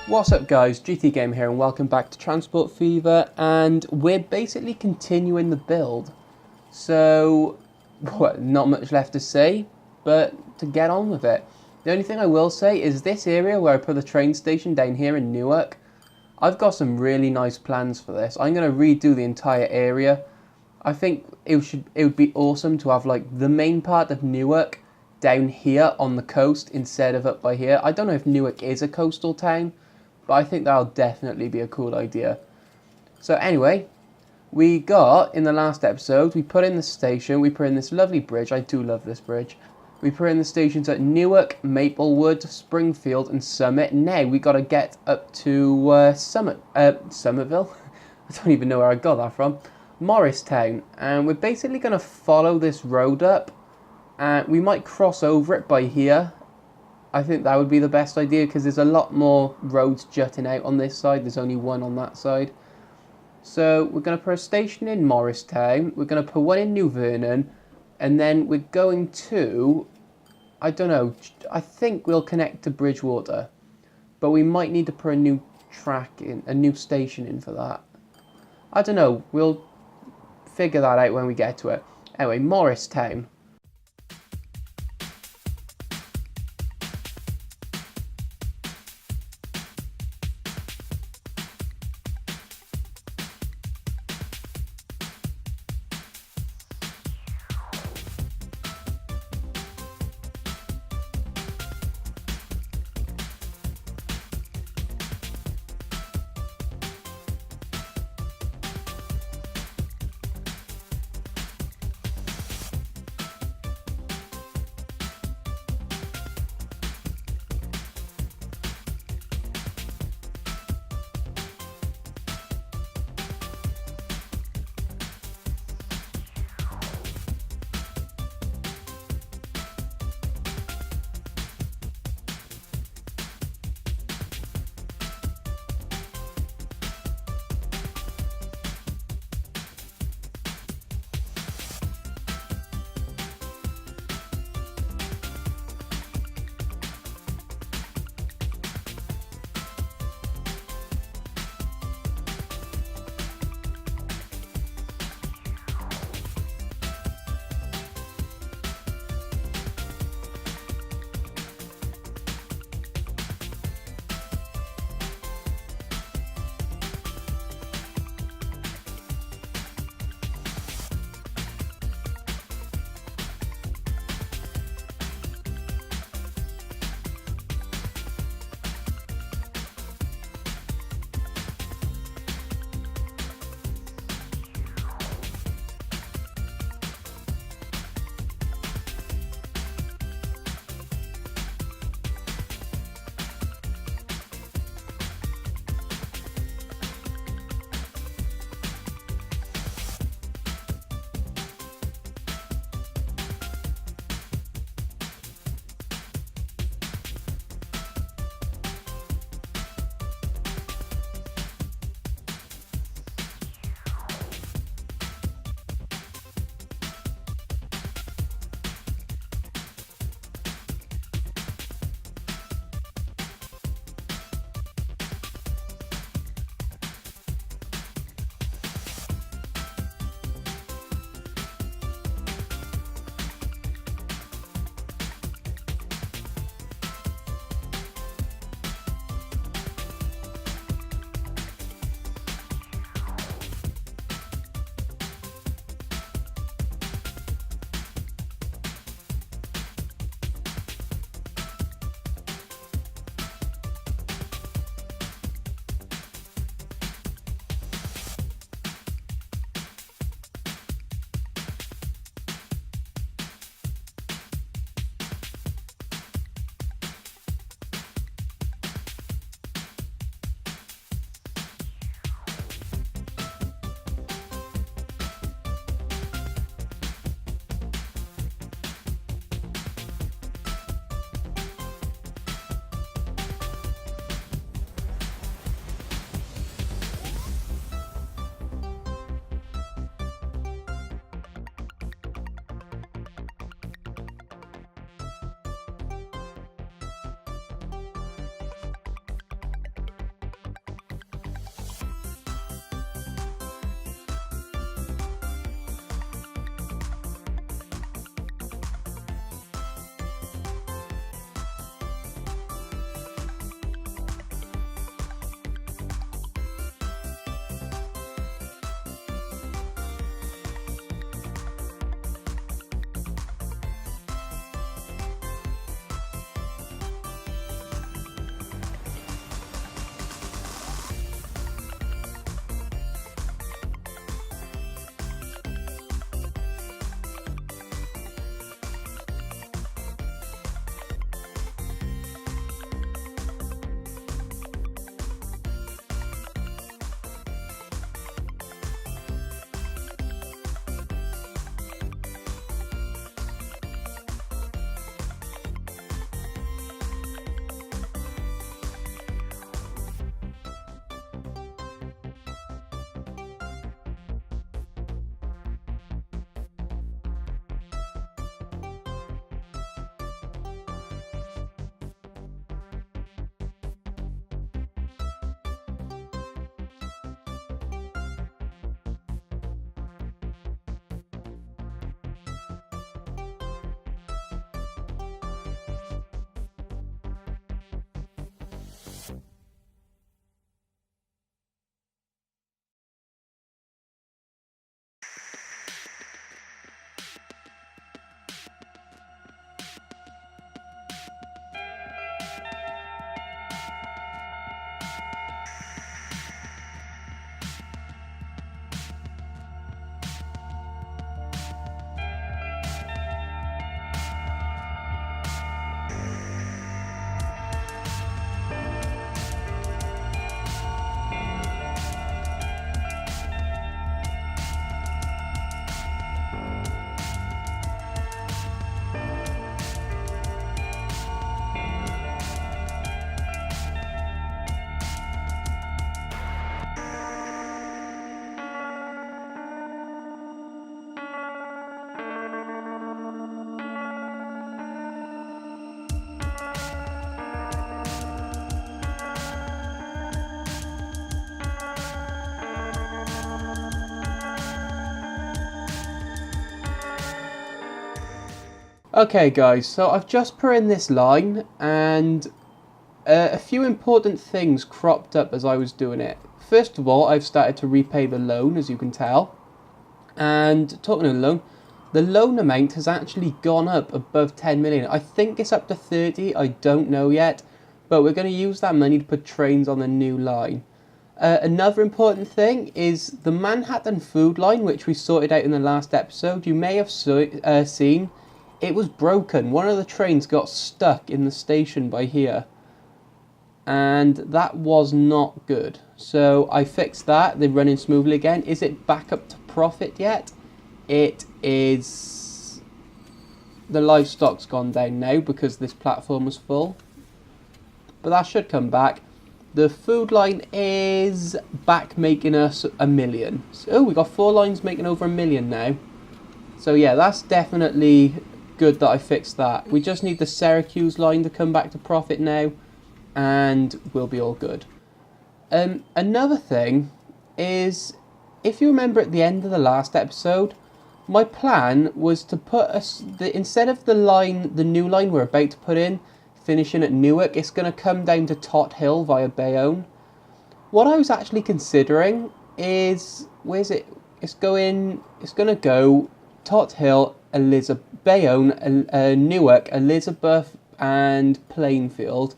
What's up guys, GTGamer here and welcome back to Transport Fever, and we're basically continuing the build. So, not much left to say, but to get on with it. The only thing I will say is this area where I put the train station down here in Newark, I've got some really nice plans for this. I'm going to redo the entire area. I think it would be awesome to have like the main part of Newark down here on the coast instead of up by here. I don't know if Newark is a coastal town, but I think that'll definitely be a cool idea. So anyway, we got, in the last episode, we put in the station, we put in this lovely bridge. I do love this bridge. We put in the stations at Newark, Maplewood, Springfield and Summit. Now we got to get up to Somerville. I don't even know where I got that from. Morristown. And we're basically going to follow this road up. And we might cross over it by here. I think that would be the best idea because there's a lot more roads jutting out on this side. There's only one on that side. So we're going to put a station in Morristown. We're going to put one in New Vernon. And then we're going to, I don't know, I think we'll connect to Bridgewater. But we might need to put a new track in, a new station in for that. I don't know, we'll figure that out when we get to it. Anyway, Morristown. Okay guys, so I've just put in this line and a few important things cropped up as I was doing it. First of all, I've started to repay the loan, as you can tell. And talking of the loan amount has actually gone up above 10 million. I think it's up to 30, I don't know yet. But we're going to use that money to put trains on the new line. Another important thing is the Manhattan food line, which we sorted out in the last episode. You may have seen it was broken. One of the trains got stuck in the station by here. And that was not good. So I fixed that. They're running smoothly again. Is it back up to profit yet? It is. The livestock's gone down now because this platform was full. But that should come back. The food line is back making us 1 million. So, we got 4 lines making over 1 million now. So yeah, that's definitely good that I fixed that. We just need the Syracuse line to come back to profit now. And we'll be all good. Another thing is, if you remember at the end of the last episode, my plan was to put instead of the new line we're about to put in, finishing at Newark, it's going to come down to Tot Hill via Bayonne. What I was actually considering is, where's it? It's going to go Tot Hill, Bayonne, Newark, Elizabeth, and Plainfield.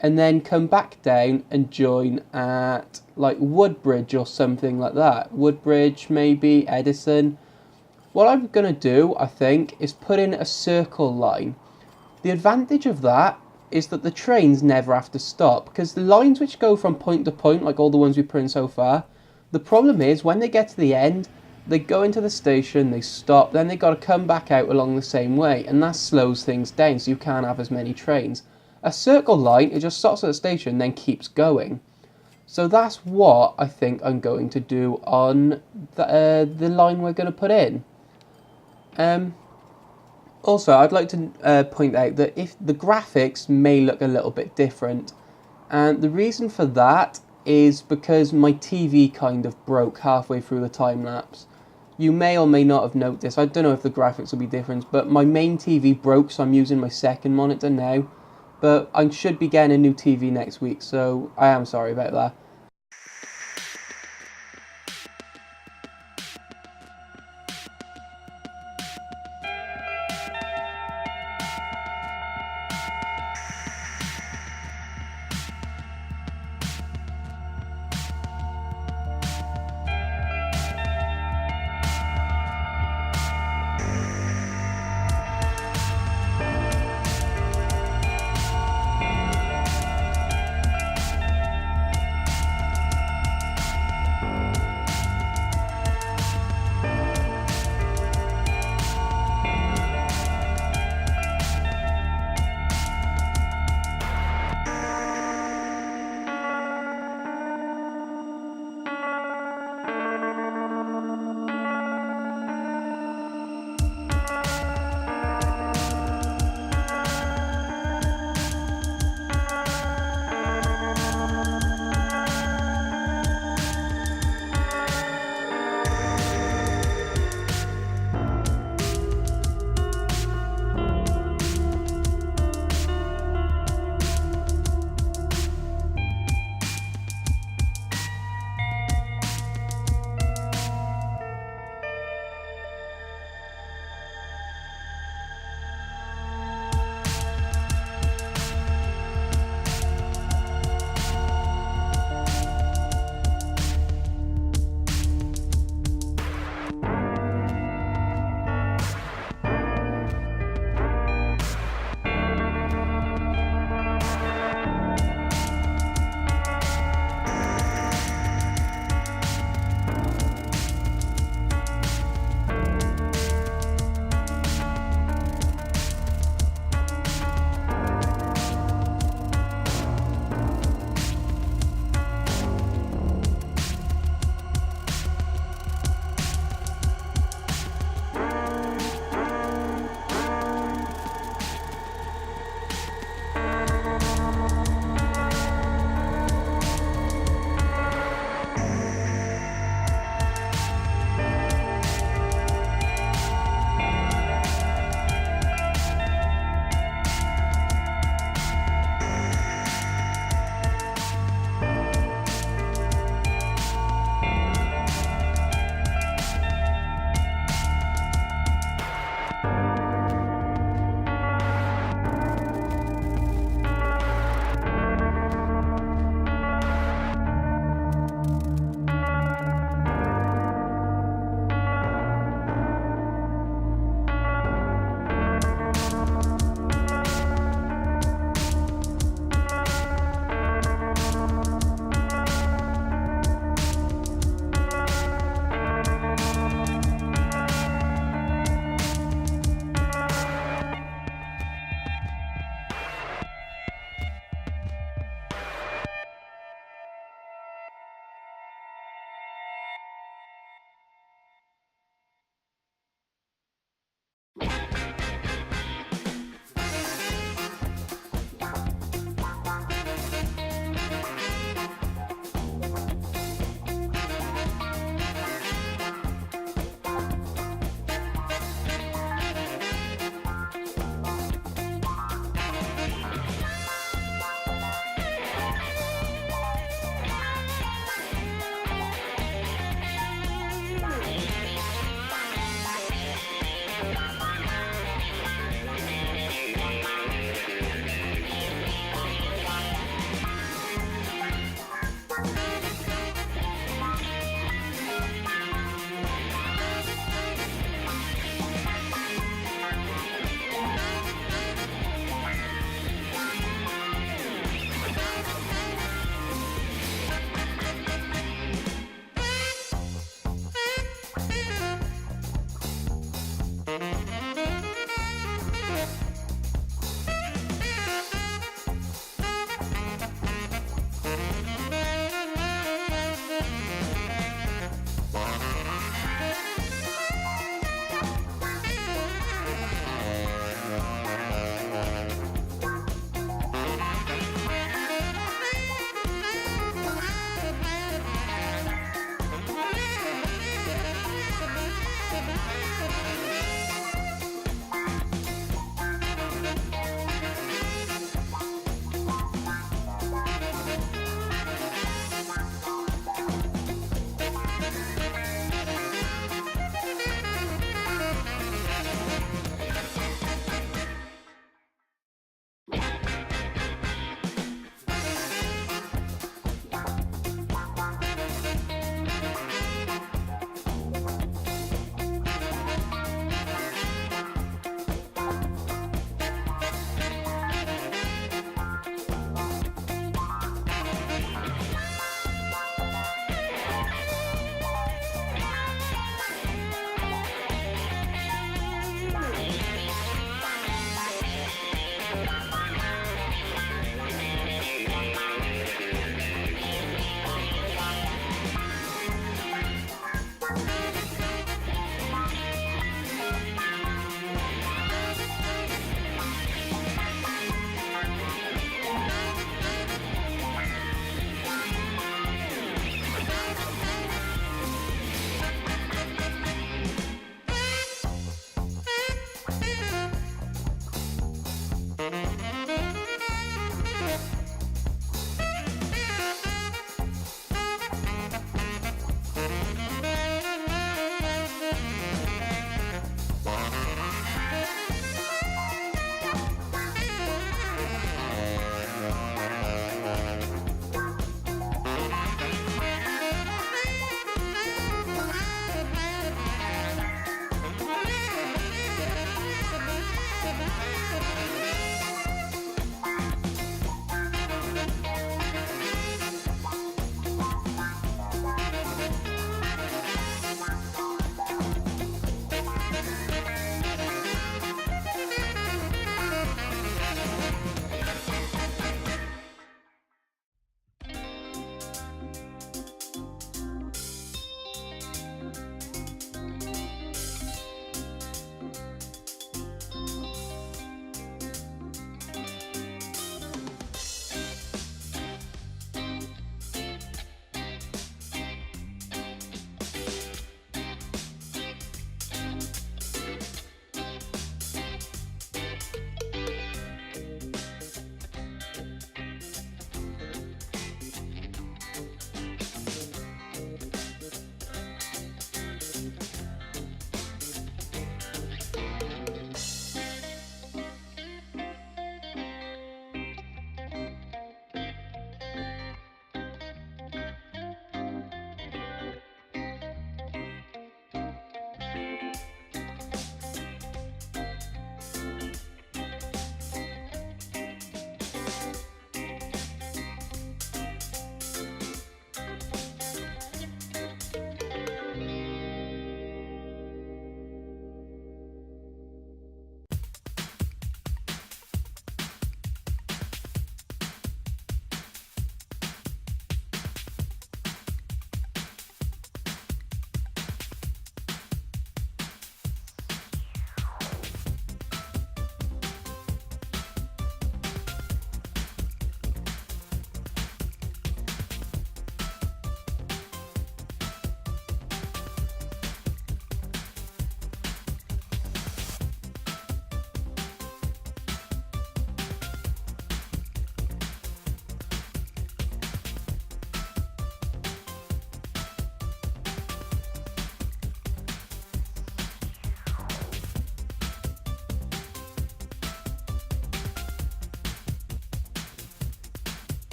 And then come back down and join at like Woodbridge or something like that. Woodbridge, maybe, Edison. What I'm going to do, I think, is put in a circle line. The advantage of that is that the trains never have to stop. Because the lines which go from point to point, like all the ones we've put in so far, the problem is when they get to the end, they go into the station, they stop, then they've got to come back out along the same way. And that slows things down, so you can't have as many trains. A circle line, it just stops at the station, then keeps going. So that's what I think I'm going to do on the line we're going to put in. Also, I'd like to point out that if the graphics may look a little bit different. And the reason for that is because my TV kind of broke halfway through the time-lapse. You may or may not have noticed, I don't know if the graphics will be different, but my main TV broke, so I'm using my second monitor now. But I should be getting a new TV next week, so I am sorry about that.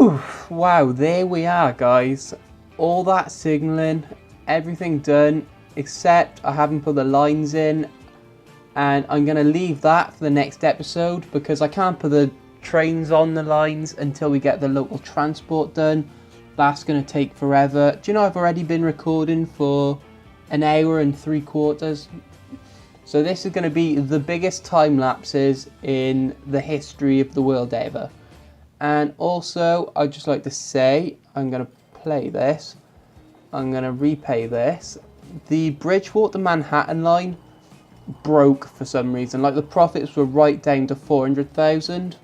Whew, wow, there we are, guys. All that signalling, everything done, except I haven't put the lines in. And I'm going to leave that for the next episode because I can't put the trains on the lines until we get the local transport done. That's going to take forever. Do you know I've already been recording for 1 hour and 3/4? So this is going to be the biggest time lapses in the history of the world ever. And also, I'd just like to say, I'm going to play this. I'm going to replay this. The Bridgewater Manhattan line broke for some reason. Like the profits were right down to 400,000.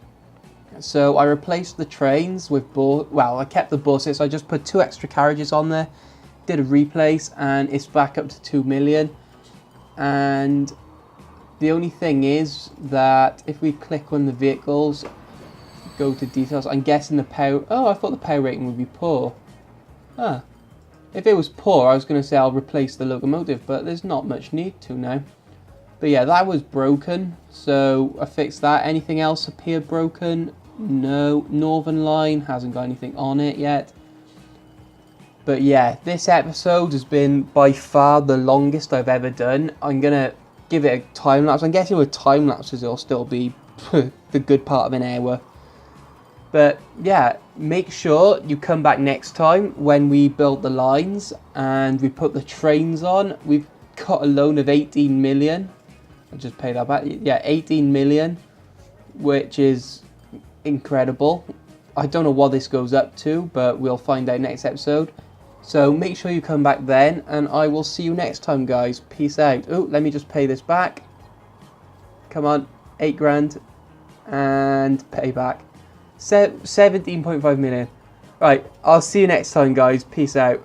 So I replaced the trains with I kept the buses. I just put 2 extra carriages on there, did a replace, and it's back up to 2 million. And the only thing is that if we click on the vehicles, go to details, I'm guessing the power... Oh, I thought the power rating would be poor. Ah. If it was poor, I was going to say I'll replace the locomotive, but there's not much need to now. But yeah, that was broken, so I fixed that. Anything else appeared broken? No. Northern Line hasn't got anything on it yet. But yeah, this episode has been by far the longest I've ever done. I'm going to give it a time lapse. I'm guessing with time lapses it'll still be the good part of 1 hour. But yeah, make sure you come back next time when we build the lines and we put the trains on. We've got a loan of 18 million. I'll just pay that back. Yeah, 18 million, which is incredible. I don't know what this goes up to, but we'll find out next episode. So make sure you come back then, and I will see you next time, guys. Peace out. Oh, let me just pay this back. Come on, 8 grand, and pay back. 17.5 million. Right, I'll see you next time, guys. Peace out.